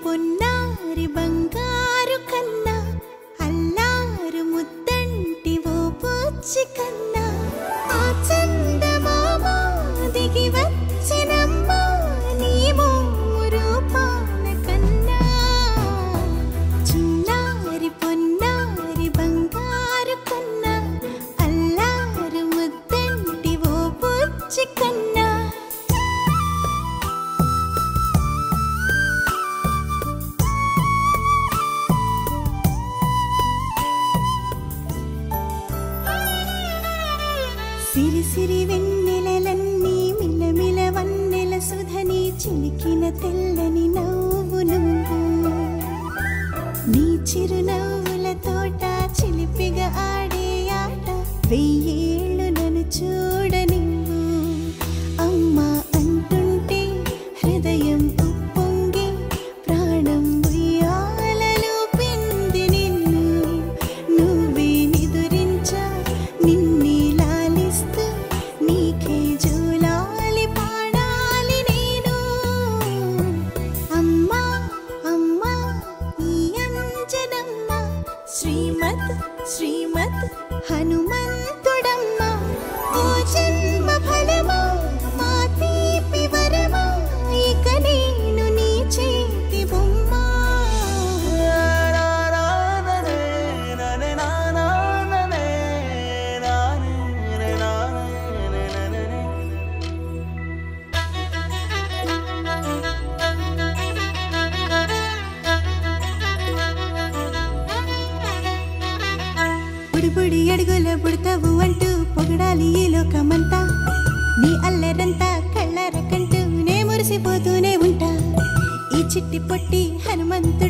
పొన్నారి బంగారు కన్నా అల్లారు ముద్దంటి ఓ పూచి కన్నా ఆ చందమామ దిగి వచ్చినమ్మా నీ రూపాన కన్నా చిన్నారి పొన్నారి బంగారు కన్నా అల్లారు ముద్దంటి ఓ పూచి కన్నా సిరి సిరి వెన్నెలలన్నీ మిలమిల వన్నెల సుధని చిలికిన తెల్లని నవ్వు నువ్వు నీ చిరునవ్వుల తోట చిలిపిగా ఆడే ఆట వెయ్యేళ్ళు నన్ను చూడ నువ్వు అమ్మా అంటుంటే హృదయం ఉప్పొంగి ప్రాణం ఉయ్యాలలో పిండి నిన్ను నువ్వే నిదురించా నిన్నే నీకే జూలాలి పాడాలి నేను అమ్మా అమ్మా ఈ అంజనమ్మ శ్రీమత్ శ్రీమత్ హనుమంతుడమ్మ ఓ జన్మ ఫలమా మా తీపి వరమా ఇక నేను నీ చేతి బొమ్మ బుడి అడుగుల బుడతావు అంటూ పొగడాలి ఈ లోకమంతా నీ అల్లరంతా కళ్ళారకంటూ నే మురిసిపోతూనే ఉంటా ఈ చిట్టి పొట్టి హనుమంతు